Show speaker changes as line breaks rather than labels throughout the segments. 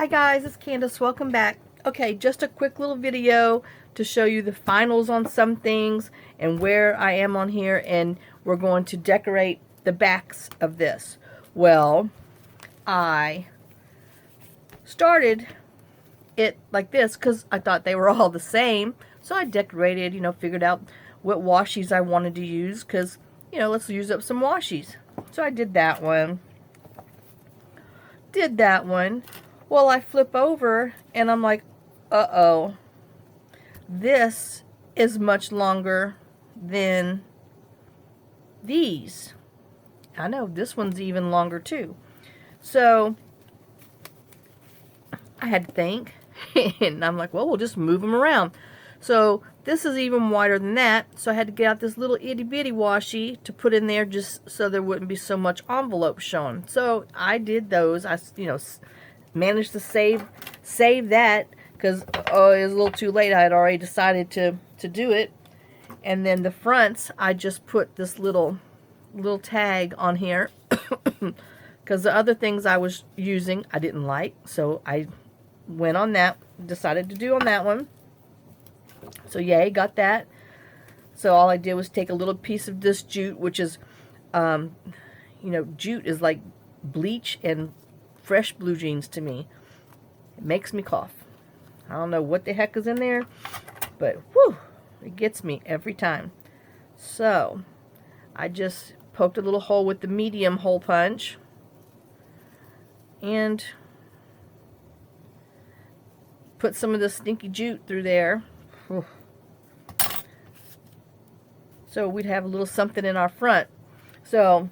Hi guys, it's Candace. Welcome back. Okay, just a quick little video to show you the finals on some things and where I am on here, and we're going to decorate the backs of this. Well, I started it like this because I thought they were all the same. So I decorated, figured out what washies I wanted to use because, let's use up some washies. So I did that one. Well, I flip over and I'm like, uh-oh, this is much longer than these. I know, this one's even longer too. So I had to think, and I'm like, well, we'll just move them around. So this is even wider than that, so I had to get out this little itty-bitty washi to put in there just so there wouldn't be so much envelope showing. So I did those. I, managed to save that because it was a little too late. I had already decided to do it. And then the fronts, I just put this little tag on here because the other things I was using I didn't like, so I went on that, decided to do on that one. So yay, got that. So all I did was take a little piece of this jute, which is jute is like bleach and fresh blue jeans to me. It makes me cough. I don't know what the heck is in there, but whew, it gets me every time. So I just poked a little hole with the medium hole punch and put some of the stinky jute through there. Whew. So we'd have a little something in our front. So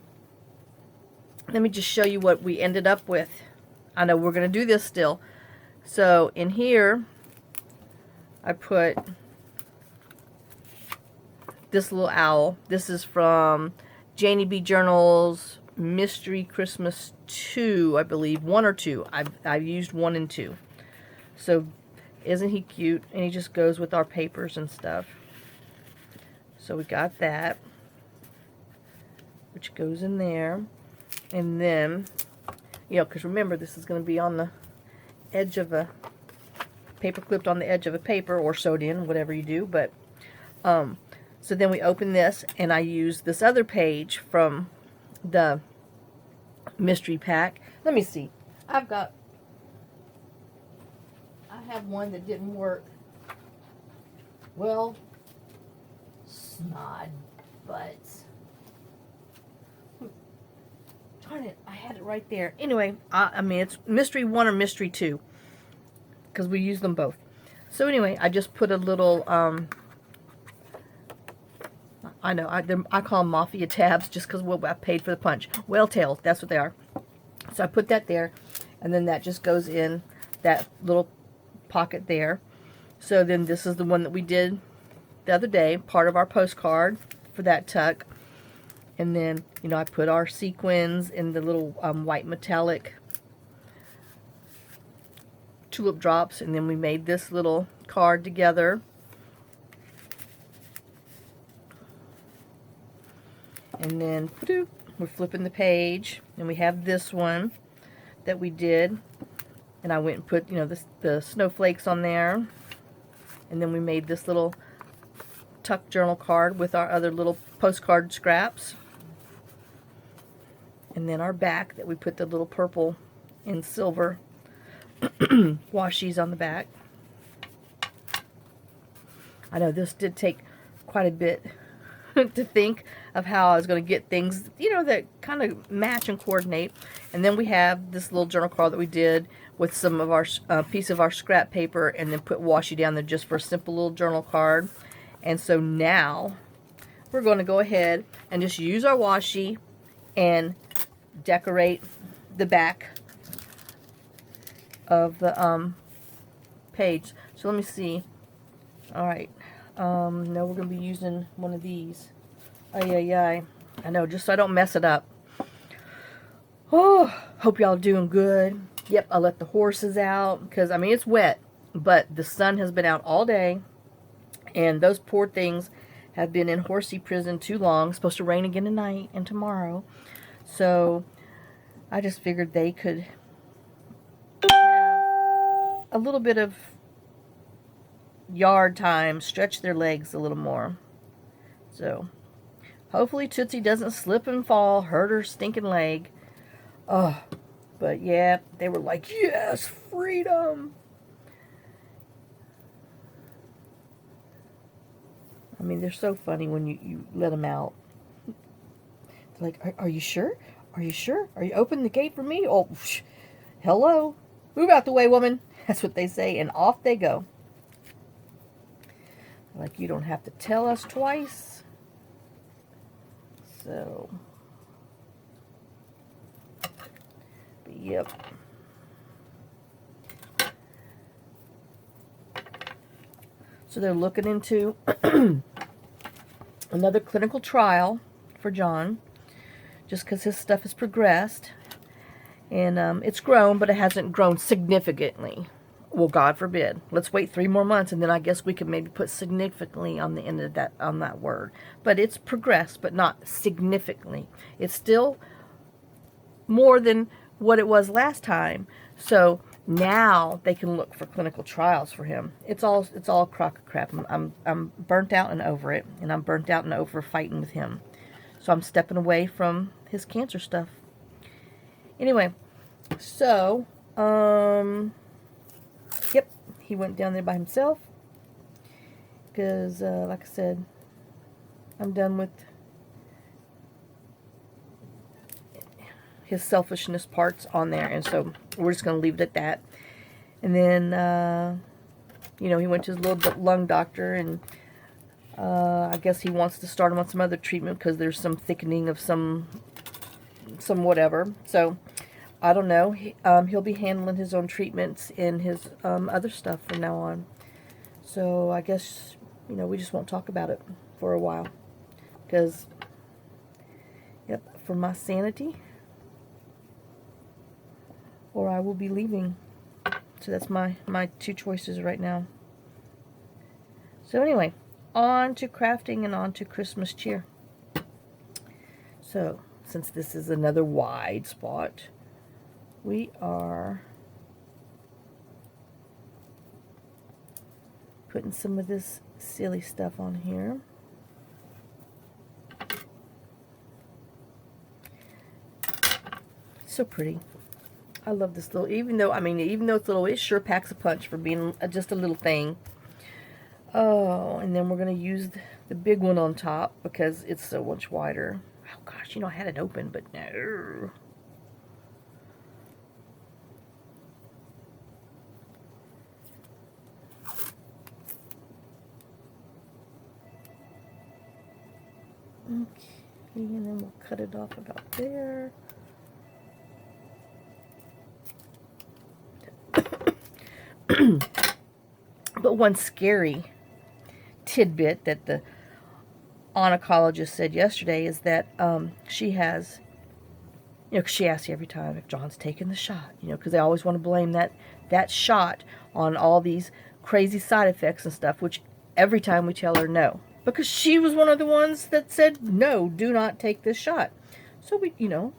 let me just show you what we ended up with. I know we're going to do this still. So in here, I put this little owl. This is from Janie B. Journal's Mystery Christmas 2, I believe. 1 or 2. I've used 1 and 2. So isn't he cute? And he just goes with our papers and stuff. So we got that, which goes in there. And then, because remember, this is going to be on the edge of a paper, clipped on the edge of a paper or sewed in, whatever you do. But so then we open this, and I use this other page from the mystery pack. Let me see. I have one that didn't work. Well, snod butts. Darn it, I had it right there. Anyway, I mean, it's Mystery 1 or Mystery 2, because we use them both. So anyway, I just put a little, I know, I call them mafia tabs just because I paid for the punch. Whale tails, that's what they are. So I put that there, and then that just goes in that little pocket there. So then this is the one that we did the other day, part of our postcard for that tuck. And then, I put our sequins in the little white metallic tulip drops, and then we made this little card together. And then we're flipping the page, and we have this one that we did, and I went and put the snowflakes on there, and then we made this little tuck journal card with our other little postcard scraps. And then our back that we put the little purple and silver washies on the back. I know this did take quite a bit to think of how I was going to get things, that kind of match and coordinate. And then we have this little journal card that we did with some of our piece of our scrap paper, and then put washi down there just for a simple little journal card. And so now we're going to go ahead and just use our washi and decorate the back of the page. So let me see. Alright. No, we're going to be using one of these. I know, just so I don't mess it up. Oh, hope y'all doing good. Yep, I let the horses out because, I mean, it's wet, but the sun has been out all day, and those poor things have been in horsey prison too long. It's supposed to rain again tonight and tomorrow. So I just figured they could have a little bit of yard time, stretch their legs a little more. So, hopefully Tootsie doesn't slip and fall, hurt her stinking leg. Oh, but yeah, they were like, yes, freedom. I mean, they're so funny when you let them out. They're like, are you sure? Are you sure? Are you opening the gate for me? Oh, hello. Move out the way, woman. That's what they say, and off they go. Like, you don't have to tell us twice. So, but yep. So they're looking into another clinical trial for John, just because his stuff has progressed. And it's grown, but it hasn't grown significantly. Well, God forbid. Let's wait 3 more months, and then I guess we could maybe put significantly on the end of that, on that word. But it's progressed, but not significantly. It's still more than what it was last time. So now they can look for clinical trials for him. It's all a crock of crap. I'm burnt out and over it, and I'm burnt out and over fighting with him. So I'm stepping away from his cancer stuff. Anyway, so yep, he went down there by himself because, like I said, I'm done with his selfishness parts on there, and so we're just going to leave it at that. And then, you know, he went to his little lung doctor, and I guess he wants to start him on some other treatment because there's some thickening of some whatever. So, I don't know. He'll be handling his own treatments and his other stuff from now on. So, I guess, you know, we just won't talk about it for a while. Because, yep, for my sanity, or I will be leaving. So that's my 2 choices right now. So anyway, on to crafting and on to Christmas cheer. So, since this is another wide spot, we are putting some of this silly stuff on here. So pretty. I love this little, even though it's little, it sure packs a punch for being just a little thing. Oh, and then we're going to use the big one on top because it's so much wider. Oh gosh, you know, I had it open, but no. Okay, and then we'll cut it off about there. But one scary tidbit that the oncologist said yesterday is that she has, you know, 'cause she asks you every time if John's taken the shot, you know, because they always want to blame that shot on all these crazy side effects and stuff, which every time we tell her no. Because she was one of the ones that said, no, do not take this shot. So we, you know,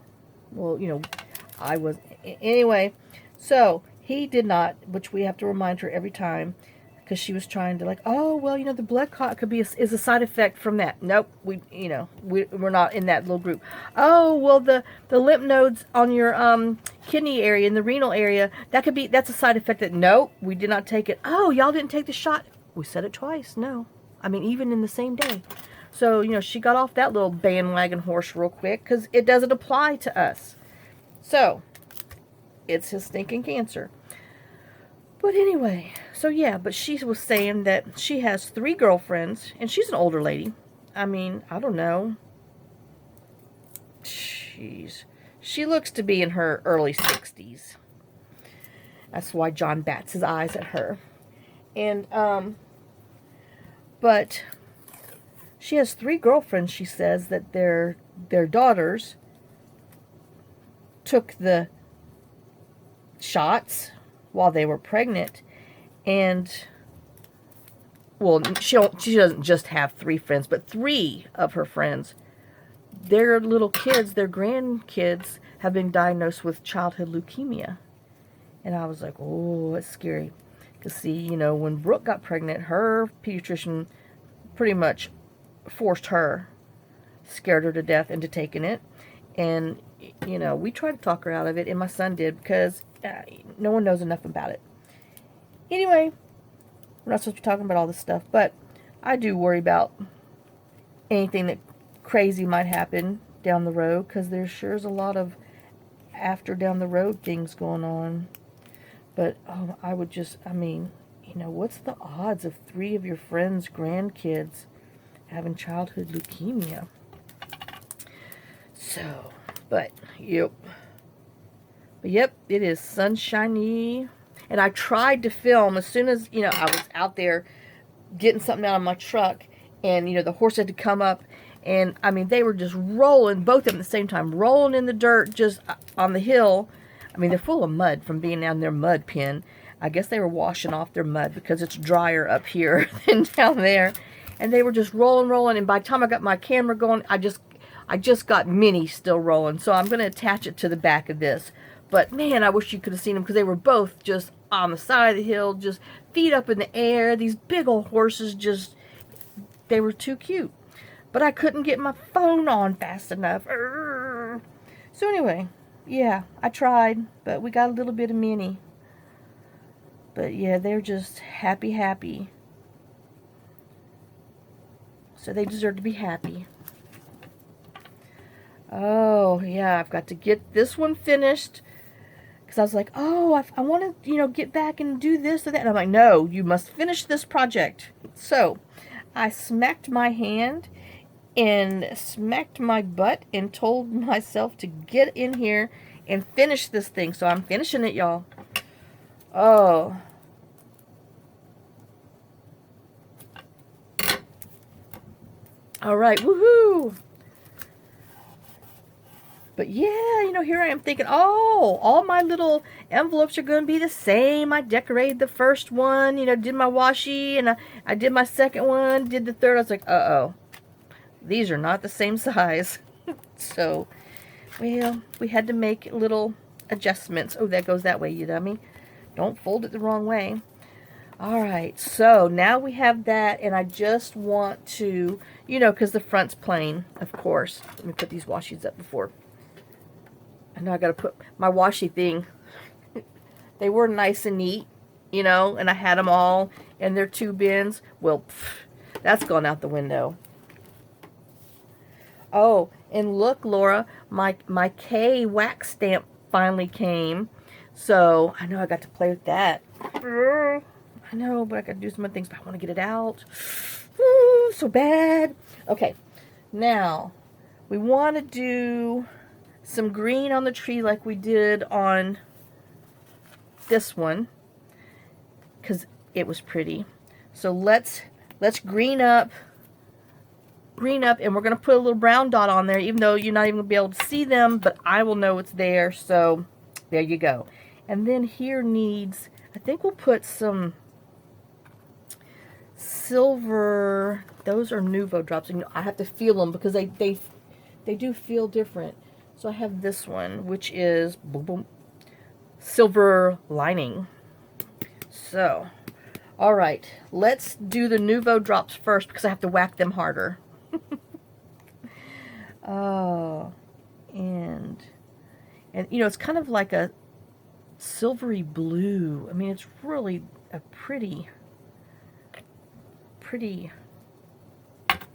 well, you know, I was, anyway, so he did not, which we have to remind her every time, because she was trying to like, oh, well, you know, the blood clot could be is a side effect from that. Nope, we're not in that little group. Oh, well, the lymph nodes on your kidney area and the renal area, that's a side effect that, nope, we did not take it. Oh, y'all didn't take the shot. We said it twice. No, I mean, even in the same day. So, you know, she got off that little bandwagon horse real quick because it doesn't apply to us. So, it's his stinking cancer. But anyway, so yeah, but she was saying that she has 3 girlfriends, and she's an older lady. I mean, I don't know. Jeez. She looks to be in her early 60s. That's why John bats his eyes at her. And, but she has 3 girlfriends, she says, that their daughters took the shots while they were pregnant, and, well, she doesn't just have 3 friends, but 3 of her friends, their little kids, their grandkids, have been diagnosed with childhood leukemia. And I was like, oh, it's scary. Because see, you know, when Brooke got pregnant, her pediatrician pretty much forced her, scared her to death into taking it. And, you know, we tried to talk her out of it, and my son did, because no one knows enough about it. Anyway, we're not supposed to be talking about all this stuff, but I do worry about anything that crazy might happen down the road, because there sure is a lot of after down the road things going on. But oh, I mean, you know, what's the odds of 3 of your friends' grandkids having childhood leukemia? So, but yep, it is sunshiny. And I tried to film as soon as, you know, I was out there getting something out of my truck, and, you know, the horse had to come up, and, I mean, they were just rolling, both of them at the same time, rolling in the dirt just on the hill. I mean, they're full of mud from being down their mud pen. I guess they were washing off their mud because it's drier up here than down there. And they were just rolling, and by the time I got my camera going, I just got Minnie still rolling. So I'm going to attach it to the back of this. But, man, I wish you could have seen them, because they were both just on the side of the hill, just feet up in the air. These big old horses just, they were too cute. But I couldn't get my phone on fast enough. So anyway, yeah, I tried, but we got a little bit of Minnie. But yeah, they're just happy. So they deserve to be happy. Oh, yeah, I've got to get this one finished. Because I was like, oh, I want to, you know, get back and do this or that. And I'm like, no, you must finish this project. So I smacked my hand and smacked my butt and told myself to get in here and finish this thing. So I'm finishing it, y'all. Oh. All right, woohoo. But yeah, you know, here I am thinking, oh, all my little envelopes are going to be the same. I decorated the first one, you know, did my washi, and I did my second one, did the third. I was like, uh-oh, these are not the same size. So, well, we had to make little adjustments. Oh, that goes that way, you dummy. Don't fold it the wrong way. All right, so now we have that, and I just want to, you know, because the front's plain, of course. Let me put these washies up before. I know I got to put my washi thing. They were nice and neat, you know, and I had them all in their 2 bins. Well, that's gone out the window. Oh, and look, Laura, my K wax stamp finally came. So, I know I got to play with that. I know, but I got to do some other things, but I want to get it out. Ooh, so bad. Okay, now, we want to do some green on the tree like we did on this one, because it was pretty. So let's green up, and we're going to put a little brown dot on there, even though you're not even going to be able to see them, but I will know it's there. So there you go. And then here needs, I think we'll put some silver. Those are Nuvo drops, and I have to feel them because they do feel different. So I have this one, which is boom, boom, silver lining. So, all right, let's do the Nuvo drops first because I have to whack them harder. Oh, and you know, it's kind of like a silvery blue. I mean, it's really a pretty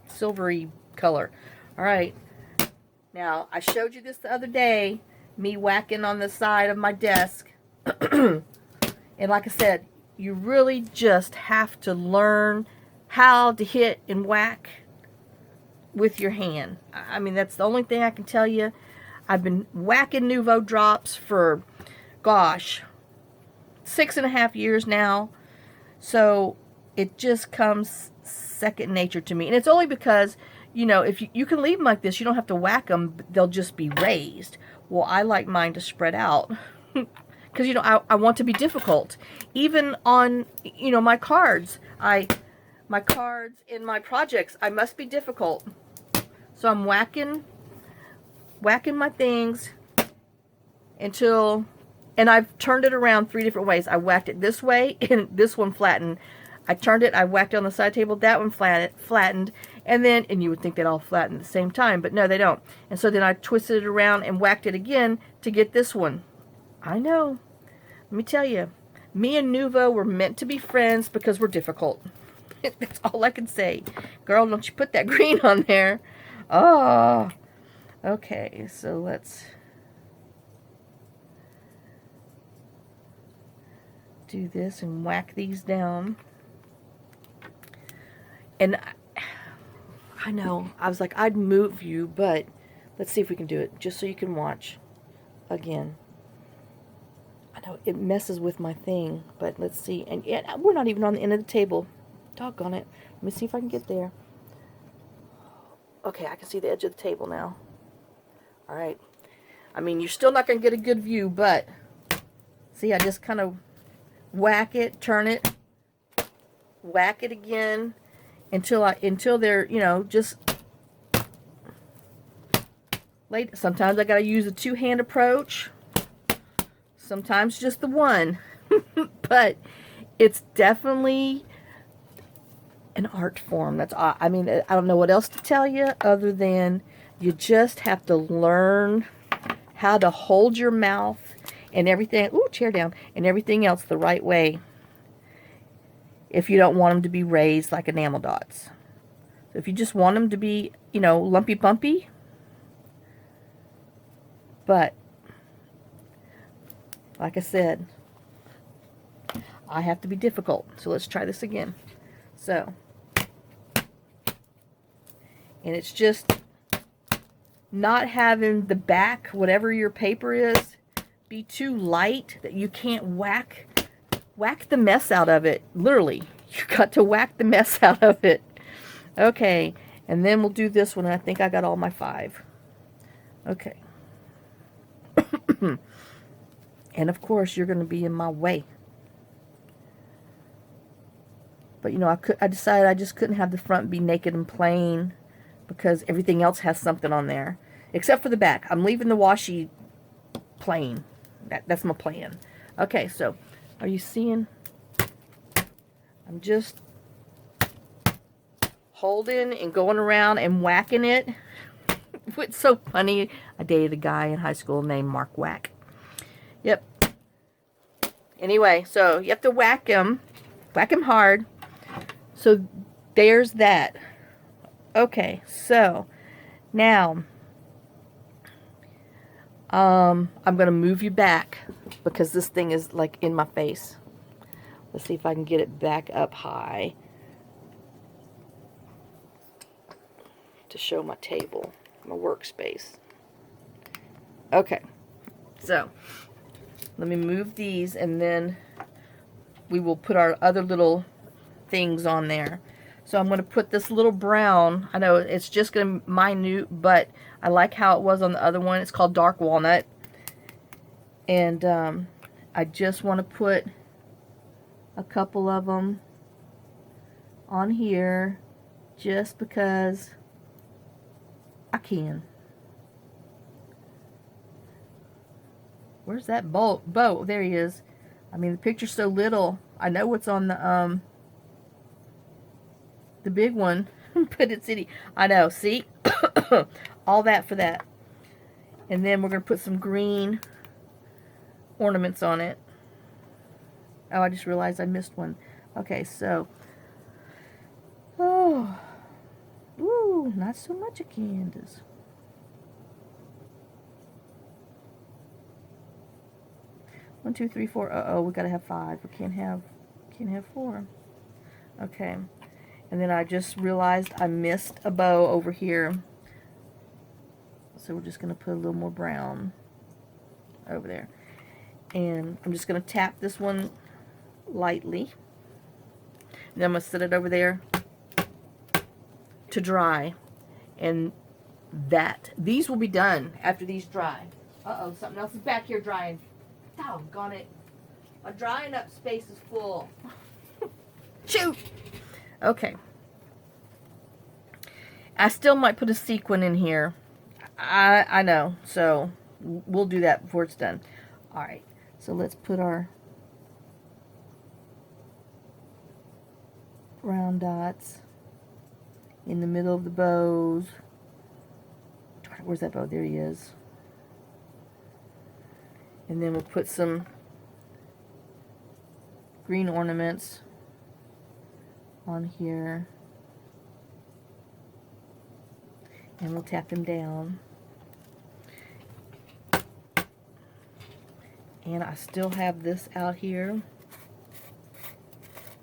silvery color. All right. Now, I showed you this the other day, me whacking on the side of my desk. And like I said, you really just have to learn how to hit and whack with your hand. I mean, that's the only thing I can tell you. I've been whacking Nuvo drops for, gosh, 6.5 years now. So it just comes second nature to me. And it's only because, you know, if you can leave them like this, you don't have to whack them. They'll just be raised. Well, I like mine to spread out. Because, you know, I want to be difficult. Even on, you know, my cards. My cards in my projects, I must be difficult. So I'm whacking my things until And I've turned it around 3 different ways. I whacked it this way, and this one flattened. I turned it, I whacked it on the side table, that one flattened, and you would think they'd all flatten at the same time, but no, they don't. And so then I twisted it around and whacked it again to get this one. I know. Let me tell you, me and Nuvo were meant to be friends because we're difficult. That's all I can say. Girl, don't you put that green on there. Oh. Okay, so let's do this and whack these down. And I know, I was like, I'd move you, but let's see if we can do it, just so you can watch again. I know it messes with my thing, but let's see. And yet, we're not even on the end of the table. Doggone it. Let me see if I can get there. Okay, I can see the edge of the table now. All right. I mean, you're still not going to get a good view, but see, I just kind of whack it, turn it, whack it again until they're, you know, just late. Sometimes I got to use a two-hand approach. Sometimes just the one. But it's definitely an art form. That's, I mean, I don't know what else to tell you other than you just have to learn how to hold your mouth and everything. Ooh, chair down. And everything else the right way. If you don't want them to be raised like enamel dots. So if you just want them to be, you know, lumpy bumpy. But like I said, I have to be difficult. So let's try this again. So, and it's just not having the back, whatever your paper is, be too light that you can't whack the mess out of it. Literally, you got to whack the mess out of it. Okay, and then we'll do this one. I think I got all my 5. Okay. And of course, you're going to be in my way. But you know, I decided I just couldn't have the front be naked and plain because everything else has something on there, except for the back. I'm leaving the washi plain. That's my plan. Okay, so are you seeing? I'm just holding and going around and whacking it. It's so funny. I dated a guy in high school named Mark Whack. Yep. Anyway, so you have to whack him hard. So there's that. Okay, so now I'm going to move you back because this thing is like in my face. Let's see if I can get it back up high to show my table, my workspace. Okay, so let me move these and then we will put our other little things on there. So I'm going to put this little brown. I know it's just going to be minute, but I like how it was on the other one. It's called dark walnut. And I just want to put a couple of them on here just because I can. Where's that bow? There he is. I mean, the picture's so little. I know what's on the big one, but it's itty. I know, see? All that for that. And then we're going to put some green ornaments on it. Oh, I just realized I missed one. Okay, so. Oh. Ooh, not so much of Candace. One, two, three, four. Uh-oh, we gotta have 5. We can't have 4. Okay. And then I just realized I missed a bow over here. So we're just gonna put a little more brown over there. And I'm just gonna tap this one lightly. And then I'm gonna set it over there to dry. And these will be done after these dry. Uh-oh, something else is back here drying. Doggone it. My drying up space is full. Shoot! Okay. I still might put a sequin in here. I know. So we'll do that before it's done. Alright. So let's put our round dots in the middle of the bows. Where's that bow? There he is. And then we'll put some green ornaments on here. And we'll tap them down. And I still have this out here.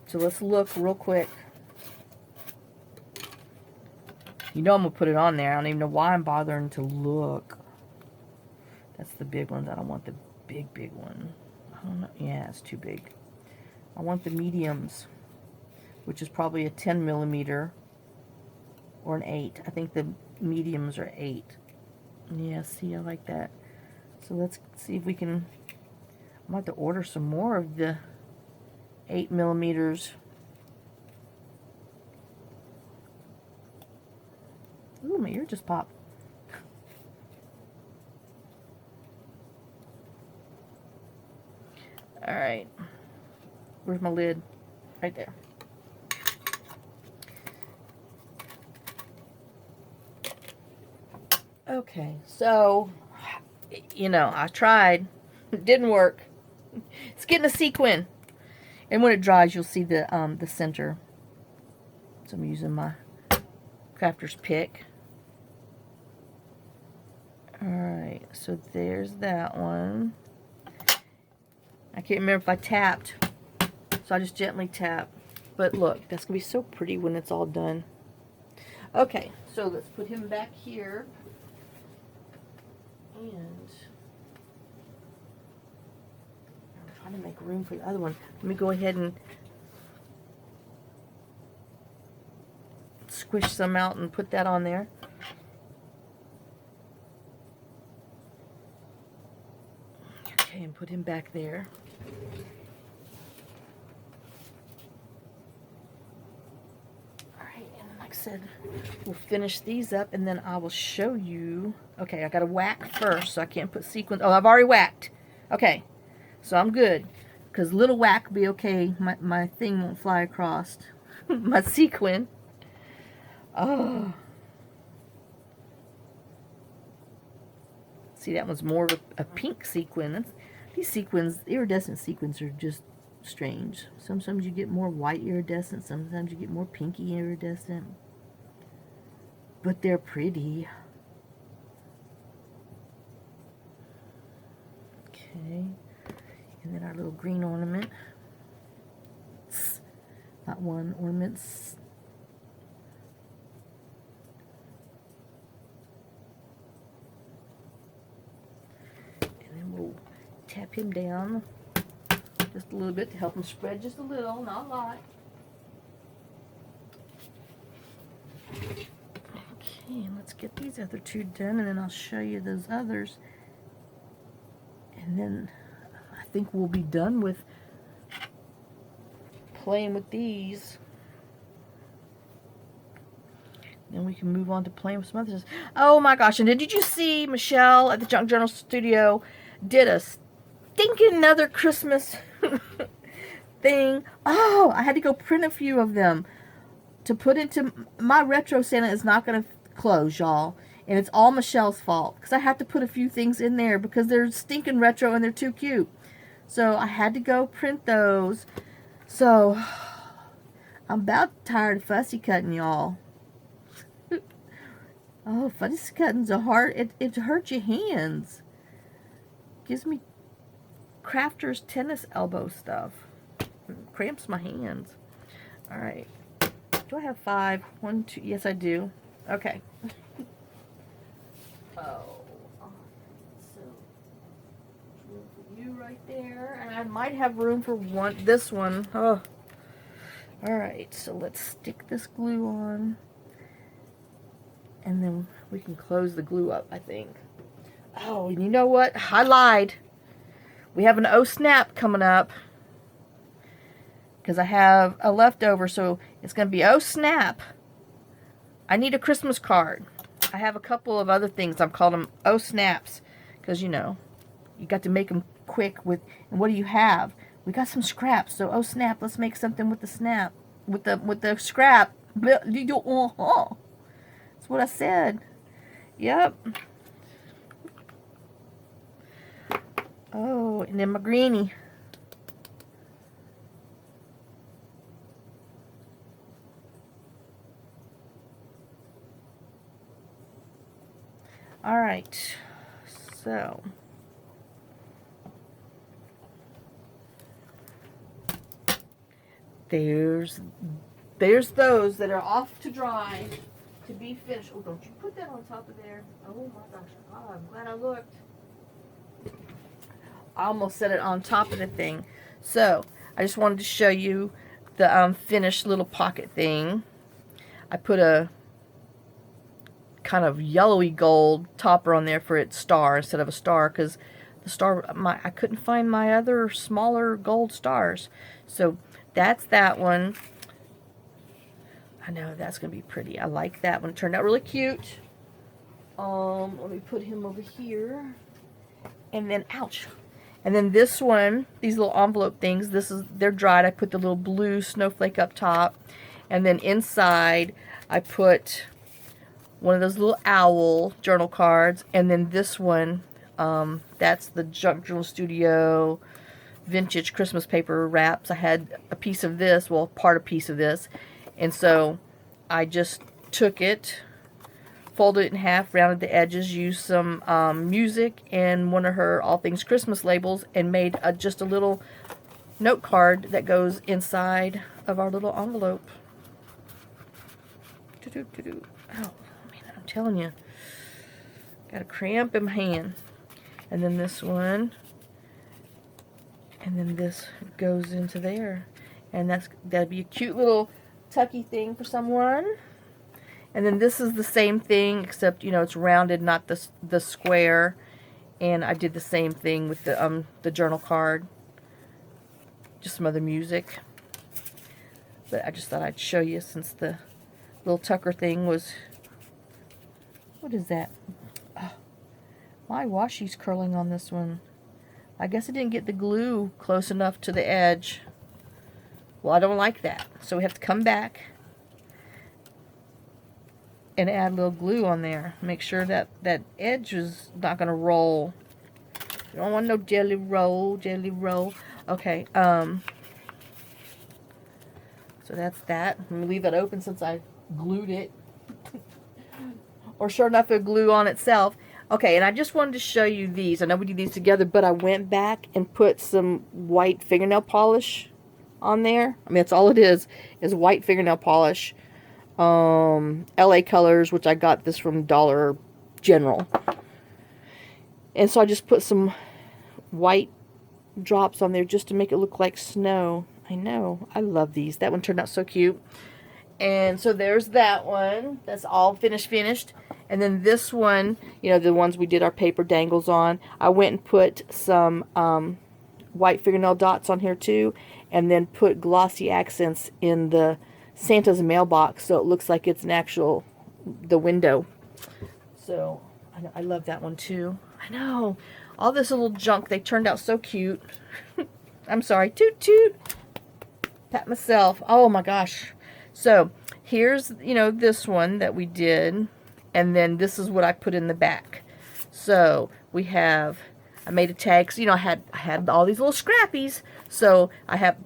So let's look real quick. You know I'm going to put it on there. I don't even know why I'm bothering to look. That's the big ones. I don't want the big one. I don't know. Yeah, it's too big. I want the mediums, which is probably a 10 millimeter or an 8. I think the mediums are 8. Yeah, see, I like that. So let's see if we can... I'm going to have to order some more of the 8 millimeters. Ooh, my ear just popped. Alright. Where's my lid? Right there. Okay, so, you know, I tried. It didn't work. It's getting a sequin. And when it dries, you'll see the center. So I'm using my crafter's pick. Alright, so there's that one. I can't remember if I tapped, so I just gently tap. But look, that's going to be so pretty when it's all done. Okay, so let's put him back here. And I'm trying to make room for the other one. Let me go ahead and squish some out and put that on there. Okay, and put him back there. Alright, and like I said, we'll finish these up and then I will show you. Okay, I gotta whack first, so I can't put sequins. Oh, I've already whacked. Okay, so I'm good. Because little whack will be okay. My thing won't fly across. My sequin. Oh. See, that one's more of a pink sequin. These sequins, iridescent sequins, are just strange. Sometimes you get more white iridescent, sometimes you get more pinky iridescent. But they're pretty. Okay. And then our little green ornament. Not one, ornaments. We'll tap him down just a little bit to help him spread just a little, not a lot. Okay, let's get these other two done and then I'll show you those others. And then I think we'll be done with playing with these. Then we can move on to playing with some others. Oh my gosh, and did you see Michelle at the Junk Journal Studio did a stinking another Christmas thing. Oh, I had to go print a few of them to put into my retro Santa is not going to close, y'all. And it's all Michelle's fault because I have to put a few things in there because they're stinking retro and they're too cute. So I had to go print those. So I'm about tired of fussy cutting, y'all. Oh, fussy cutting's a hard. It hurts your hands. Gives me crafter's tennis elbow stuff. It cramps my hands. Alright. Do I have 5? 1, 2. Yes, I do. Okay. So room for you right there. And I might have room for this one. Oh. Alright, so let's stick this glue on. And then we can close the glue up, I think. Oh, and you know what? I lied. We have an Oh Snap coming up. Because I have a leftover, so it's going to be Oh Snap. I need a Christmas card. I have a couple of other things. I've called them Oh Snaps. Because, you know, you got to make them quick with, and what do you have? We got some scraps, so oh snap, let's make something with the snap, with the scrap. That's what I said. Yep. Oh, and then my greenie. All right, so there's those that are off to dry, to be finished. Oh, don't you put that on top of there. Oh my gosh, oh, I'm glad I looked. I almost set it on top of the thing. So I just wanted to show you the finished little pocket thing. I put a kind of yellowy gold topper on there for its star instead of a star, because the star, I couldn't find my other smaller gold stars. So that's that one. I know that's gonna be pretty. I like that one. It turned out really cute. Let me put him over here. And then, ouch. And then this one, these little envelope things, they're dried. I put the little blue snowflake up top. And then inside, I put one of those little owl journal cards. And then this one, that's the Junk Journal Studio vintage Christmas paper wraps. I had a piece of this, well, part of a piece of this. And so I just took it, folded it in half, rounded the edges, used some music and one of her All Things Christmas labels, and made just a little note card that goes inside of our little envelope. Oh, man, I'm telling you. Got a cramp in my hand. And then this one. And then this goes into there. And that'd be a cute little tucky thing for someone. And then this is the same thing, except, you know, it's rounded, not the square. And I did the same thing with the journal card. Just some other music. But I just thought I'd show you, since the little tucker thing was... What is that? Oh, my washi's curling on this one. I guess I didn't get the glue close enough to the edge. Well, I don't like that. So we have to come back and add a little glue on there. Make sure that that edge is not going to roll. You don't want no jelly roll, jelly roll. Okay, so that's that. I'm going to leave it open since I glued it. Or sure enough, it'll glue on itself. Okay, and I just wanted to show you these. I know we did these together, but I went back and put some white fingernail polish on there. I mean, that's all it is white fingernail polish. LA Colors, which I got this from Dollar General. And so I just put some white drops on there just to make it look like snow. I know, I love these. That one turned out so cute. And so there's that one. That's all finished. And then this one, you know, the ones we did our paper dangles on, I went and put some white fingernail dots on here too, and then put glossy accents in the Santa's mailbox, so it looks like it's an actual, the window. So I love that one too. I know, all this little junk, they turned out so cute. I'm sorry, toot toot, pat myself. Oh my gosh. So here's, you know, this one that we did, and then this is what I put in the back. So we have, I made a tag, so, you know, I had all these little scrappies. So I have,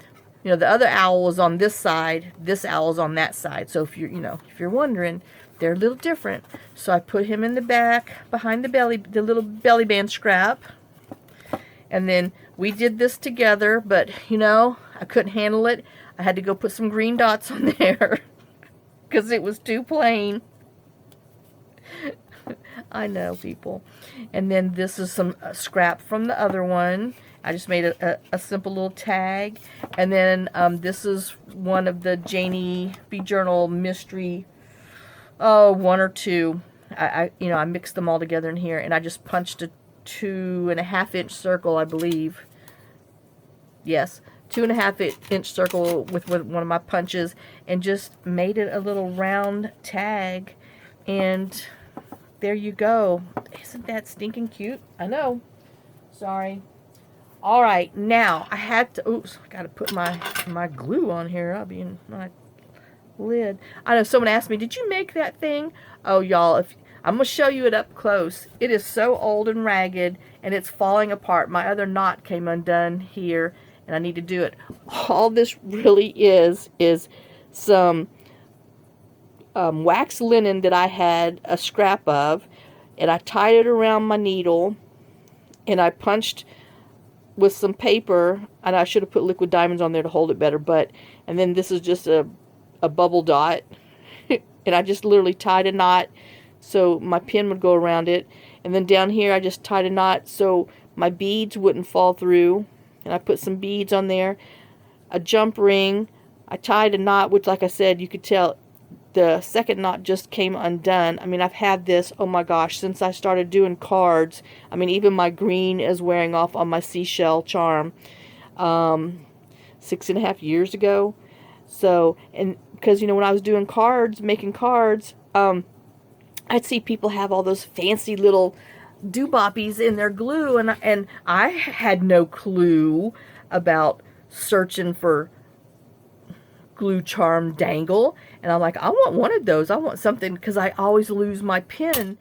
you know, the other owl was on this side, this owl is on that side. So if you're, you know, if you're wondering, they're a little different. So I put him in the back behind the little belly band scrap. And then we did this together, but, you know, I couldn't handle it. I had to go put some green dots on there because it was too plain. I know, people. And then this is some scrap from the other one. I just made a simple little tag. And then this is one of the Janie B. Journal mystery, one or two. You know, I mixed them all together in here, and I just punched a 2.5-inch circle, I believe. Yes, 2.5-inch circle with one of my punches, and just made it a little round tag. And there you go. Isn't that stinking cute? I know. Sorry. All right, now I had to, oops, I got to put my glue on here. I'll be in my lid. I know someone asked me, did you make that thing? Oh, y'all, if I'm going to show you it up close. It is so old and ragged, and it's falling apart. My other knot came undone here, and I need to do it. All this really is some wax linen that I had a scrap of, and I tied it around my needle, and I punched with some paper, and I should have put liquid diamonds on there to hold it better, and then this is just a bubble dot, and I just literally tied a knot so my pin would go around it, and then down here I just tied a knot so my beads wouldn't fall through, and I put some beads on there, a jump ring, I tied a knot, which like I said, you could tell the second knot just came undone. I mean, I've had this, oh my gosh, since I started doing cards. I mean, even my green is wearing off on my seashell charm 6.5 years ago. So, and because, you know, when I was doing cards, making cards, I'd see people have all those fancy little dooboppies in their glue, and I had no clue about searching for glue charm dangle, and I'm like, I want one of those. I want something, because I always lose my pen.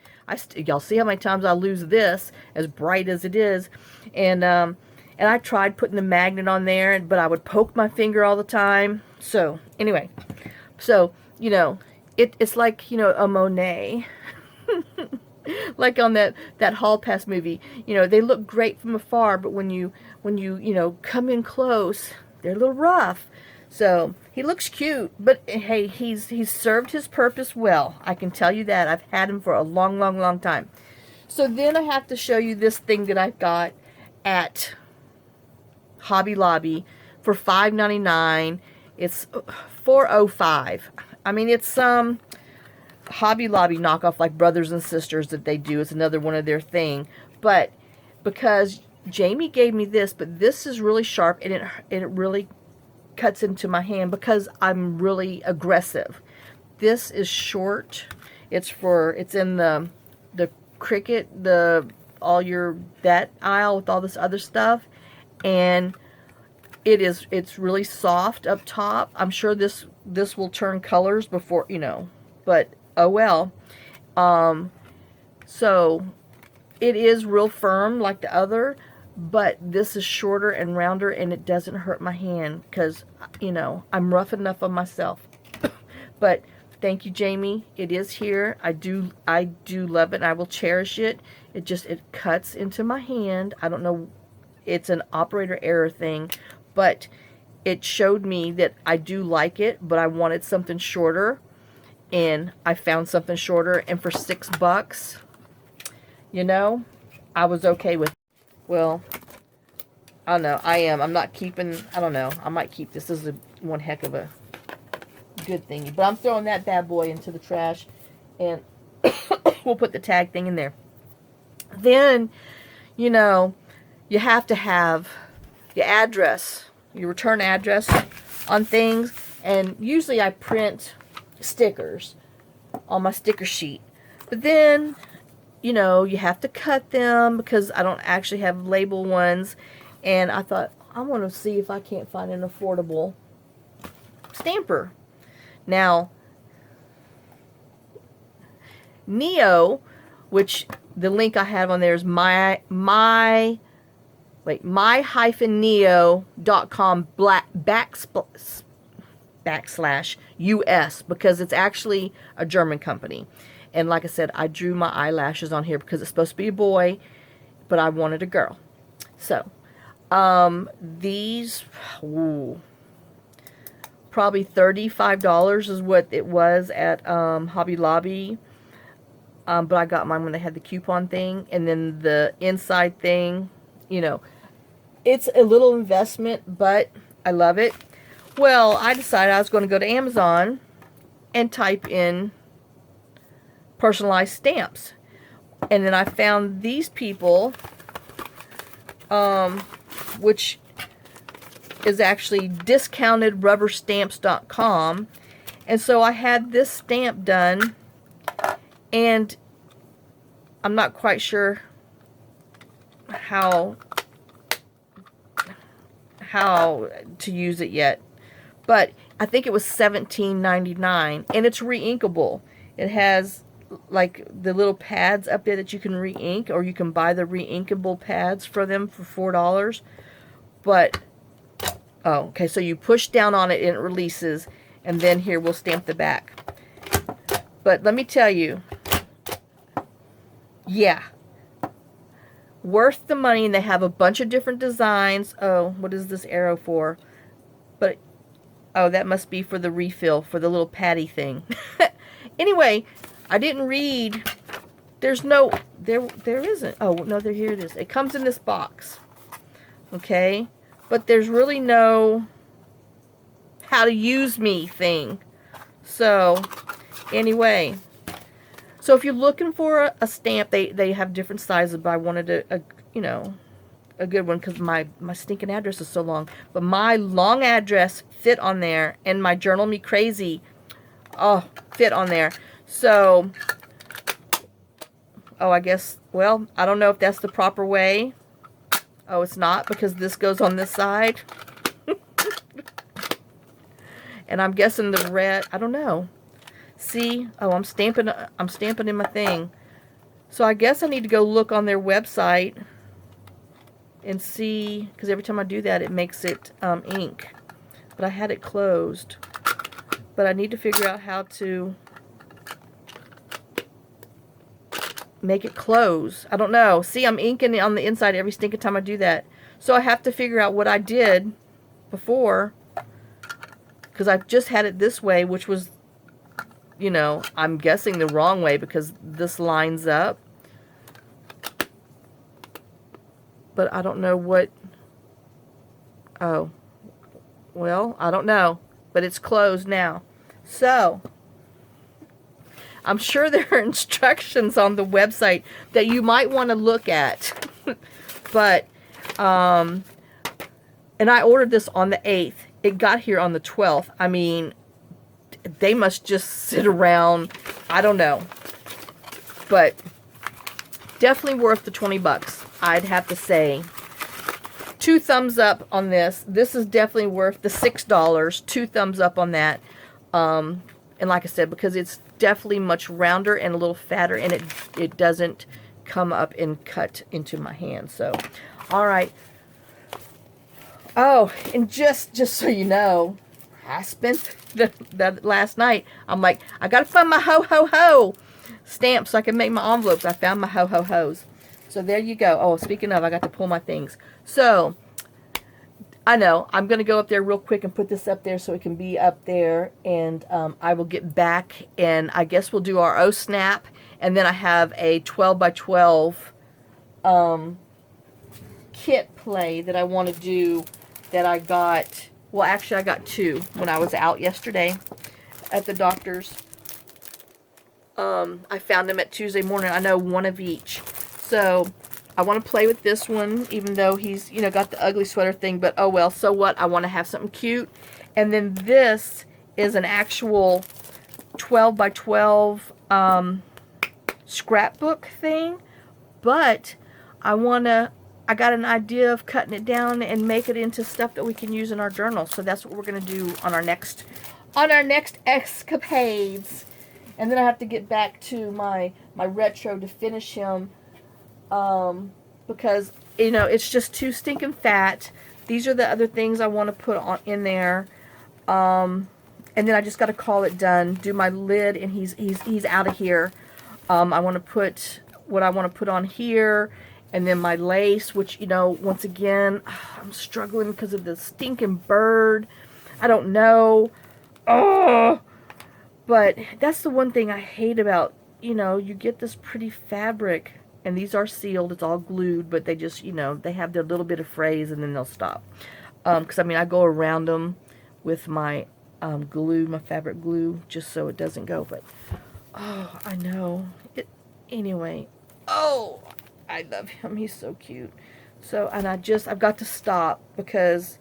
Y'all see how many times I lose this, as bright as it is, and I tried putting the magnet on there, but I would poke my finger all the time. So anyway, so you know, it's like, you know, a Monet. Like on that Hall Pass movie, you know, they look great from afar, but when you come in close, they're a little rough. So he looks cute, but hey, he's served his purpose well. I can tell you that. I've had him for a long, long, long time. So then I have to show you this thing that I got at Hobby Lobby for $5.99. It's $4.05. I mean, it's some Hobby Lobby knockoff, like Brothers and Sisters that they do. It's another one of their thing. But because Jamie gave me this, but this is really sharp, and it really cuts into my hand because I'm really aggressive. This is short. It's in the Cricut, that aisle with all this other stuff, and it's really soft up top. I'm sure this will turn colors before, you know, but oh well. So it is real firm like the other, but this is shorter and rounder, and it doesn't hurt my hand because, you know, I'm rough enough on myself. But thank you, Jamie. It is here. I do love it, and I will cherish it. It cuts into my hand. I don't know. It's an operator error thing, but it showed me that I do like it, but I wanted something shorter, and I found something shorter, and for $6, you know, I was okay with it. Well, I don't know. I'm not keeping, I don't know. I might keep this. This is one heck of a good thing. But I'm throwing that bad boy into the trash, and we'll put the tag thing in there. Then, you know, you have to have your address, your return address on things. And usually I print stickers on my sticker sheet. But then, you know, you have to cut them because I don't actually have label ones. And I thought, I want to see if I can't find an affordable stamper. Now, Neo, which the link I have on there is my-neo.com /US, because it's actually a German company. And like I said, I drew my eyelashes on here because it's supposed to be a boy, but I wanted a girl. So, these, probably $35 is what it was at Hobby Lobby. But I got mine when they had the coupon thing. And then the inside thing, you know, it's a little investment, but I love it. Well, I decided I was going to go to Amazon and type in personalized stamps. And then I found these people, which is actually discountedrubberstamps.com. And so I had this stamp done, and I'm not quite sure how how to use it yet. But I think it was $17.99, and it's re-inkable. It has like the little pads up there that you can re-ink, or you can buy the re-inkable pads for them for $4. But oh, okay, so you push down on it and it releases, and then here we'll stamp the back. But let me tell you, yeah, worth the money. And they have a bunch of different designs. Oh, what is this arrow for? But oh, that must be for the refill, for the little patty thing. Anyway, I didn't read. There's no, there isn't. Oh, no, here it is. It comes in this box. Okay? But there's really no how to use me thing. So, anyway. So, if you're looking for a stamp, they have different sizes, but I wanted a you know, a good one because my stinking address is so long. But my long address fit on there, and my Journal Me Crazy, oh, fit on there. So, oh, I guess, well, I don't know if that's the proper way. Oh, it's not, because this goes on this side. And I'm guessing the red, I don't know. See, oh, I'm stamping in my thing. So I guess I need to go look on their website and see, because every time I do that, it makes it ink. But I had it closed. But I need to figure out how to make it close. I don't know. See, I'm inking on the inside every stinking time I do that. So I have to figure out what I did before, because I've just had it this way, which was, you know, I'm guessing the wrong way because this lines up. But I don't know what, oh, well, I don't know. But it's closed now. So, I'm sure there are instructions on the website that you might want to look at. But, and I ordered this on the 8th. It got here on the 12th. I mean, they must just sit around. I don't know. But, definitely worth the 20 bucks. I'd have to say. 2 thumbs up on this. This is definitely worth the $6. 2 thumbs up on that. And like I said, because it's definitely much rounder and a little fatter, and it doesn't come up and cut into my hand. So, all right. Oh, and just so you know, I spent the last night. I'm like, I gotta find my ho ho ho stamp so I can make my envelopes. I found my ho ho hos. So there you go. Oh, speaking of, I got to pull my things. So, I know, I'm going to go up there real quick and put this up there so it can be up there. And I will get back, and I guess we'll do our O-Snap. And then I have a 12 by 12 kit play that I want to do that I got. Well, actually, I got 2 when I was out yesterday at the doctor's. I found them at Tuesday morning. I know 1 of each. So, I want to play with this one, even though he's, you know, got the ugly sweater thing, but oh well, so what? I want to have something cute. And then this is an actual 12 by 12 scrapbook thing, but I got an idea of cutting it down and make it into stuff that we can use in our journal. So that's what we're going to do on our next escapades. And then I have to get back to my retro to finish him. Because, you know, it's just too stinking fat. These are the other things I want to put on in there. And then I just got to call it done. Do my lid, and he's out of here. I want to put what I want to put on here, and then my lace, which, you know, once again, I'm struggling because of the stinking bird. I don't know. Oh, but that's the one thing I hate about, you know, you get this pretty fabric. And these are sealed. It's all glued, but they just, you know, they have their little bit of frays and then they'll stop. Because, I mean, I go around them with my glue, my fabric glue, just so it doesn't go. But, oh, I know. Anyway. Oh, I love him. He's so cute. So, and I've got to stop because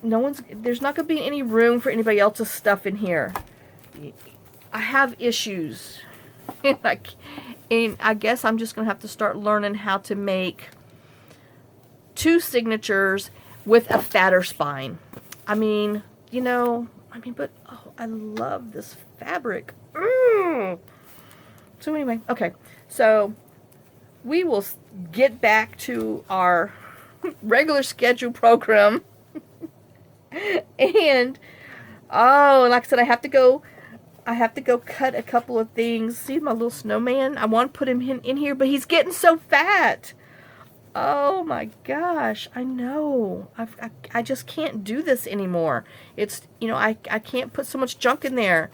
there's not going to be any room for anybody else's stuff in here. I have issues. And I guess I'm just going to have to start learning how to make 2 signatures with a fatter spine. I mean, you know, but oh, I love this fabric. So anyway, okay, so we will get back to our regular schedule program. And oh, like I said, I have to go cut a couple of things. See my little snowman? I want to put him in here, but he's getting so fat. Oh my gosh, I know. I just can't do this anymore. It's, you know, I can't put so much junk in there.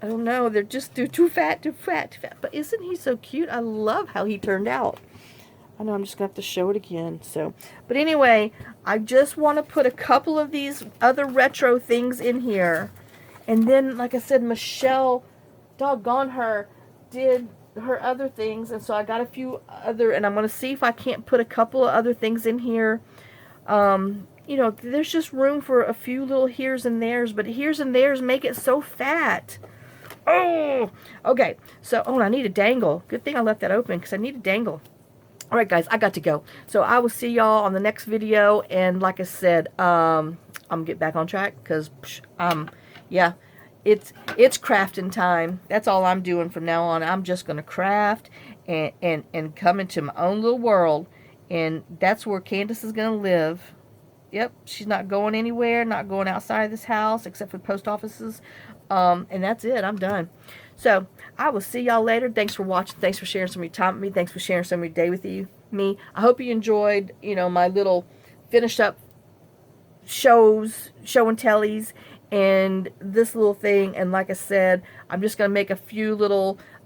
I don't know. They're too fat, too fat, too fat. But isn't he so cute? I love how he turned out. I know I'm just going to have to show it again. So, but anyway, I just want to put a couple of these other retro things in here. And then, like I said, Michelle, doggone her, did her other things. And so I got a few other, and I'm going to see if I can't put a couple of other things in here. You know, there's just room for a few little here's and there's, but here's and there's make it so fat. Oh, okay. So, oh, I need a dangle. Good thing I left that open because I need a dangle. All right, guys, I got to go. So I will see y'all on the next video. And like I said, I'm gonna get back on track because, yeah, it's crafting time. That's all I'm doing from now on. I'm just gonna craft and come into my own little world, and that's where Candace is gonna live. Yep, she's not going anywhere, not going outside of this house except for post offices. And that's it. I'm done. So I will see y'all later. Thanks for watching. Thanks for sharing some of your time with me. Thanks for sharing some of your day with me. I hope you enjoyed, you know, my little finished up show and tellies and this little thing. And like I said, I'm just going to make a few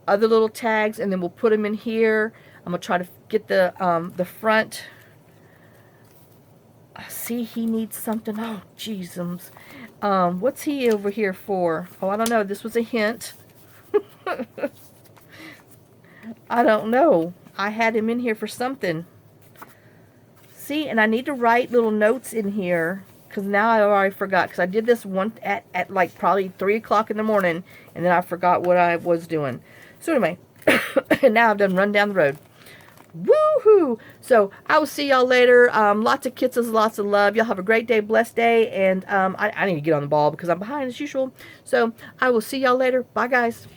other little tags, and then we'll put them in here. I'm going to try to get the front. See, he needs something. Oh, jeezums. What's he over here for? Oh, I don't know. This was a hint. I don't know. I had him in here for something. See, and I need to write little notes in here because now I already forgot, because I did this one at like probably 3 o'clock in the morning, and then I forgot what I was doing. So anyway, and now I've done run down the road. Woohoo! So I will see y'all later. Lots of kisses, lots of love. Y'all have a great day, blessed day, and I need to get on the ball because I'm behind as usual. So I will see y'all later. Bye, guys.